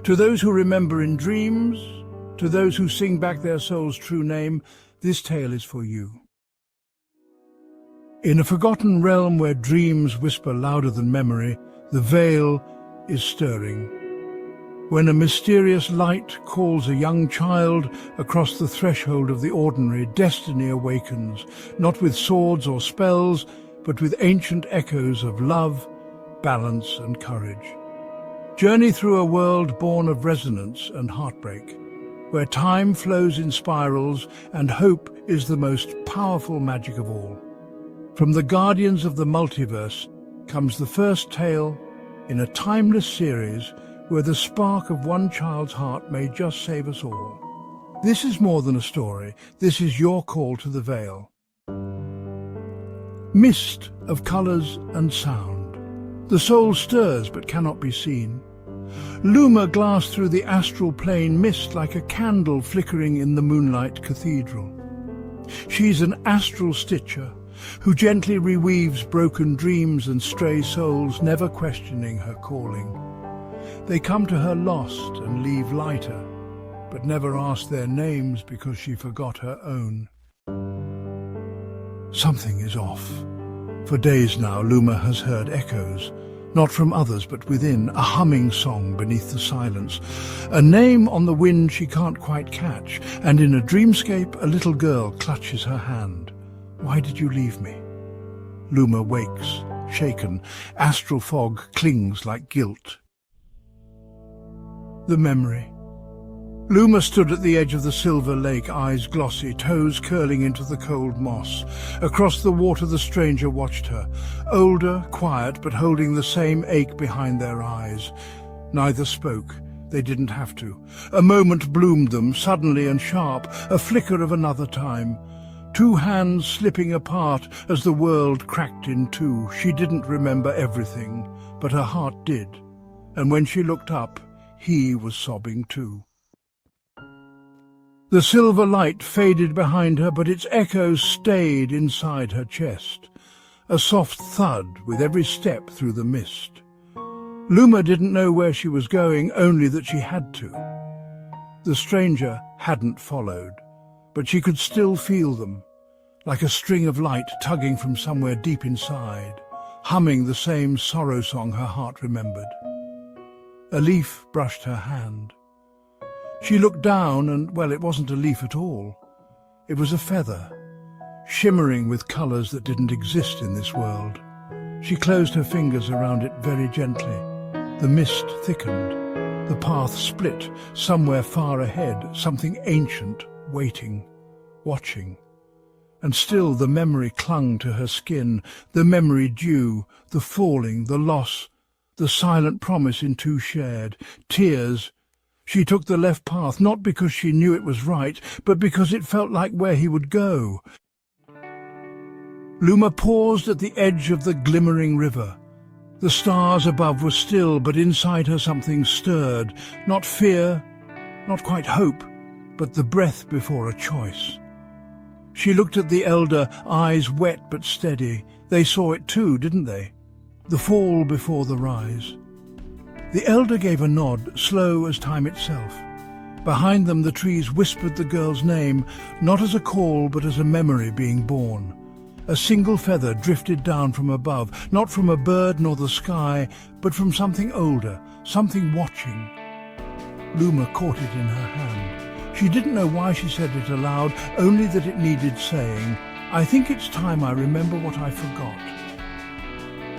To those who remember in dreams, to those who sing back their soul's true name, this tale is for you. In a forgotten realm where dreams whisper louder than memory, the veil is stirring. When a mysterious light calls a young child across the threshold of the ordinary, destiny awakens, not with swords or spells, but with ancient echoes of love, balance and courage. Journey through a world born of resonance and heartbreak, where time flows in spirals and hope is the most powerful magic of all. From the Guardians of the Multiverse comes the first tale in a timeless series where the spark of one child's heart may just save us all. This is more than a story. This is your call to the veil. Mist of colours and sound. The soul stirs but cannot be seen. Luma glassed through the astral plane, mist like a candle flickering in the moonlight cathedral. She's an astral stitcher who gently reweaves broken dreams and stray souls, never questioning her calling. They come to her lost and leave lighter, but never ask their names because she forgot her own. Something is off. For days now, Luma has heard echoes, not from others but within, a humming song beneath the silence, a name on the wind she can't quite catch, and in a dreamscape a little girl clutches her hand. Why did you leave me? Luma wakes, shaken. Astral fog clings like guilt. The memory. Luma stood at the edge of the silver lake, eyes glossy, toes curling into the cold moss. Across the water the stranger watched her, older, quiet, but holding the same ache behind their eyes. Neither spoke. They didn't have to. A moment bloomed them, suddenly and sharp, a flicker of another time. Two hands slipping apart as the world cracked in two. She didn't remember everything, but her heart did. And when she looked up, he was sobbing too. The silver light faded behind her, but its echoes stayed inside her chest. A soft thud with every step through the mist. Luma didn't know where she was going, only that she had to. The stranger hadn't followed, but she could still feel them, like a string of light tugging from somewhere deep inside, humming the same sorrow song her heart remembered. A leaf brushed her hand. She looked down and, well, it wasn't a leaf at all. It was a feather, shimmering with colours that didn't exist in this world. She closed her fingers around it very gently. The mist thickened. The path split. Somewhere far ahead, something ancient, waiting, watching. And still the memory clung to her skin, the memory dew, the falling, the loss, the silent promise in two shared, tears. She took the left path, not because she knew it was right, but because it felt like where he would go. Luma paused at the edge of the glimmering river. The stars above were still, but inside her something stirred. Not fear, not quite hope, but the breath before a choice. She looked at the elder, eyes wet but steady. They saw it too, didn't they? The fall before the rise. The elder gave a nod, slow as time itself. Behind them the trees whispered the girl's name, not as a call but as a memory being born. A single feather drifted down from above, not from a bird nor the sky, but from something older, something watching. Luma caught it in her hand. She didn't know why she said it aloud, only that it needed saying. I think it's time I remember what I forgot.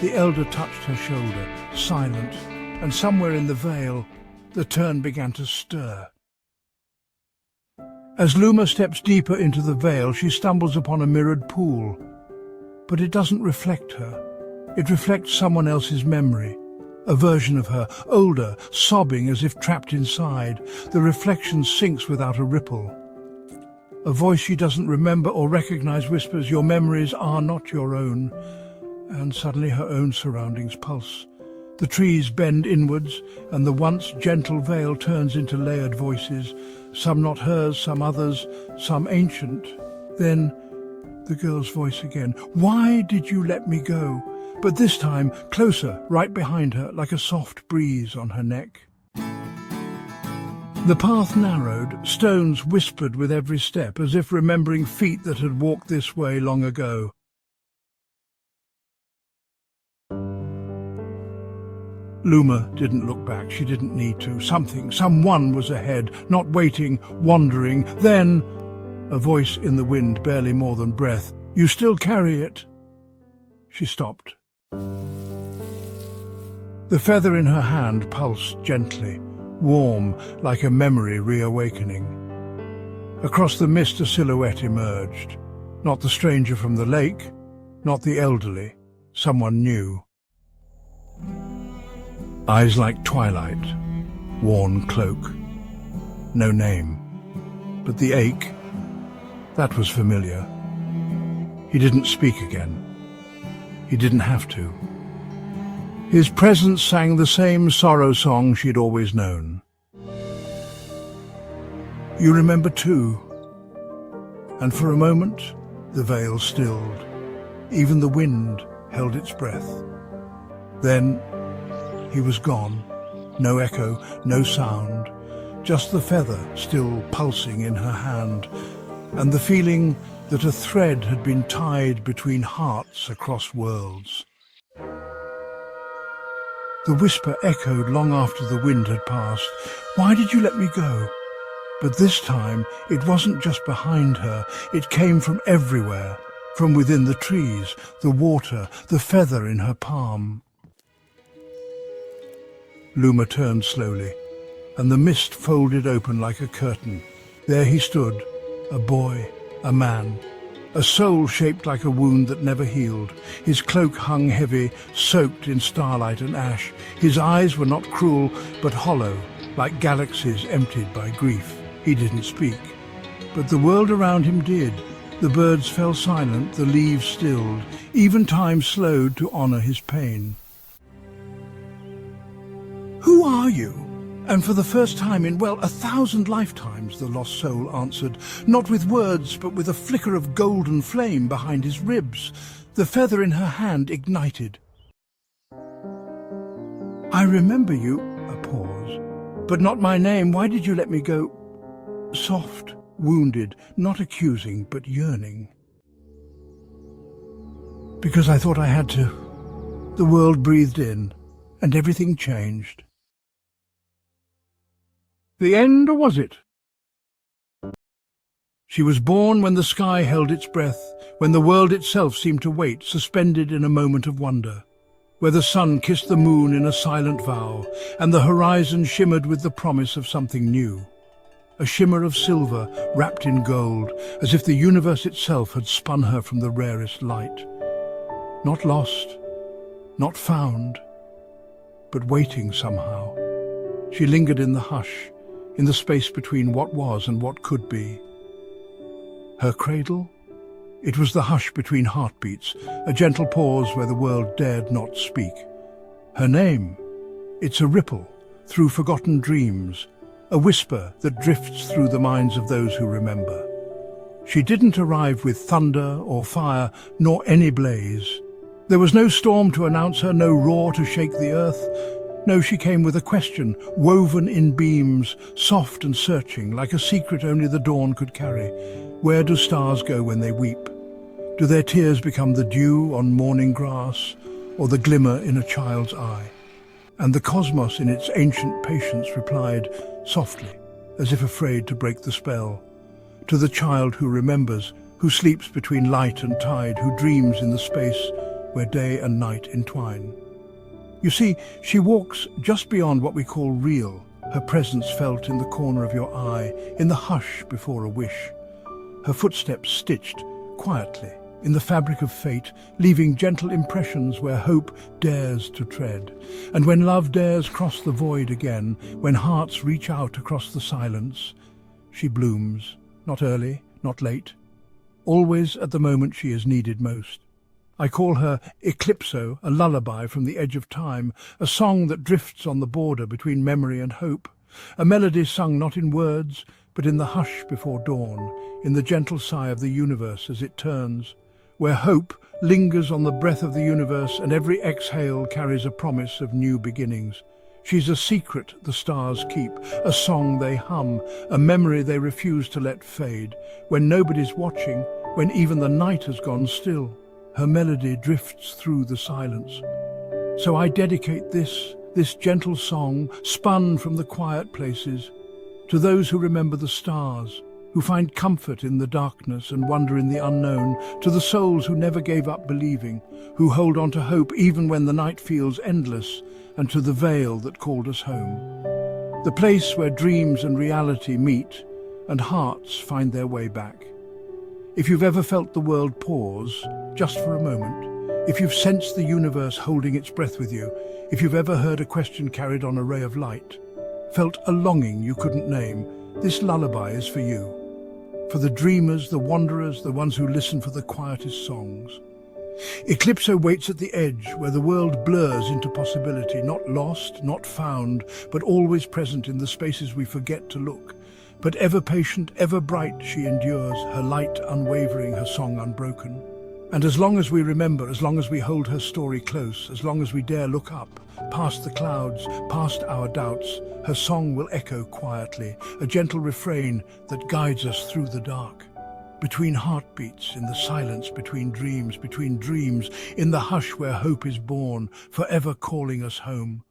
The elder touched her shoulder, silent, and somewhere in the veil, the turn began to stir. As Luma steps deeper into the veil, she stumbles upon a mirrored pool. But it doesn't reflect her. It reflects someone else's memory, a version of her, older, sobbing as if trapped inside. The reflection sinks without a ripple. A voice she doesn't remember or recognize whispers, your memories are not your own. And suddenly her own surroundings pulse. The trees bend inwards, and the once gentle veil turns into layered voices, some not hers, some others, some ancient. Then the girl's voice again. Why did you let me go? But this time, closer, right behind her, like a soft breeze on her neck. The path narrowed, stones whispered with every step, as if remembering feet that had walked this way long ago. Luma didn't look back. She didn't need to. Someone was ahead, not waiting, wandering. Then, a voice in the wind, barely more than breath. "You still carry it." She stopped. The feather in her hand pulsed gently, warm, like a memory reawakening. Across the mist a silhouette emerged. Not the stranger from the lake, not the elderly, someone new. Eyes like twilight, worn cloak. No name. But the ache, that was familiar. He didn't speak again. He didn't have to. His presence sang the same sorrow song she'd always known. "You remember too." And for a moment, the veil stilled. Even the wind held its breath. Then, he was gone. No echo, no sound. Just the feather still pulsing in her hand, and the feeling that a thread had been tied between hearts across worlds. The whisper echoed long after the wind had passed. "Why did you let me go?" But this time, it wasn't just behind her. It came from everywhere, from within the trees, the water, the feather in her palm. Luma turned slowly, and the mist folded open like a curtain. There he stood, a boy, a man, a soul shaped like a wound that never healed. His cloak hung heavy, soaked in starlight and ash. His eyes were not cruel, but hollow, like galaxies emptied by grief. He didn't speak, but the world around him did. The birds fell silent, the leaves stilled, even time slowed to honor his pain. "Who are you?" And for the first time in, 1,000 lifetimes, the lost soul answered, not with words, but with a flicker of golden flame behind his ribs. The feather in her hand ignited. "I remember you," a pause, "but not my name. Why did you let me go?" Soft, wounded, not accusing, but yearning. "Because I thought I had to." The world breathed in, and everything changed. The end, or was it? She was born when the sky held its breath, when the world itself seemed to wait, suspended in a moment of wonder, where the sun kissed the moon in a silent vow, and the horizon shimmered with the promise of something new. A shimmer of silver wrapped in gold, as if the universe itself had spun her from the rarest light. Not lost, not found, but waiting somehow. She lingered in the hush, in the space between what was and what could be. Her cradle? It was the hush between heartbeats, a gentle pause where the world dared not speak. Her name? It's a ripple through forgotten dreams, a whisper that drifts through the minds of those who remember. She didn't arrive with thunder or fire, nor any blaze. There was no storm to announce her, no roar to shake the earth. No, she came with a question, woven in beams, soft and searching, like a secret only the dawn could carry. Where do stars go when they weep? Do their tears become the dew on morning grass, or the glimmer in a child's eye? And the cosmos in its ancient patience replied, softly, as if afraid to break the spell, to the child who remembers, who sleeps between light and tide, who dreams in the space where day and night entwine. You see, she walks just beyond what we call real, her presence felt in the corner of your eye, in the hush before a wish. Her footsteps stitched, quietly, in the fabric of fate, leaving gentle impressions where hope dares to tread. And when love dares cross the void again, when hearts reach out across the silence, she blooms, not early, not late, always at the moment she is needed most. I call her Eclipso, a lullaby from the edge of time, a song that drifts on the border between memory and hope, a melody sung not in words, but in the hush before dawn, in the gentle sigh of the universe as it turns, where hope lingers on the breath of the universe and every exhale carries a promise of new beginnings. She's a secret the stars keep, a song they hum, a memory they refuse to let fade. When nobody's watching, when even the night has gone still, her melody drifts through the silence. So I dedicate this gentle song, spun from the quiet places, to those who remember the stars, who find comfort in the darkness and wonder in the unknown, to the souls who never gave up believing, who hold on to hope even when the night feels endless, and to the veil that called us home. The place where dreams and reality meet, and hearts find their way back. If you've ever felt the world pause, just for a moment, if you've sensed the universe holding its breath with you, if you've ever heard a question carried on a ray of light, felt a longing you couldn't name, this lullaby is for you. For the dreamers, the wanderers, the ones who listen for the quietest songs. Eclipso waits at the edge, where the world blurs into possibility, not lost, not found, but always present in the spaces we forget to look. But ever patient, ever bright, she endures, her light unwavering, her song unbroken. And as long as we remember, as long as we hold her story close, as long as we dare look up, past the clouds, past our doubts, her song will echo quietly, a gentle refrain that guides us through the dark. Between heartbeats, in the silence between dreams, in the hush where hope is born, forever calling us home.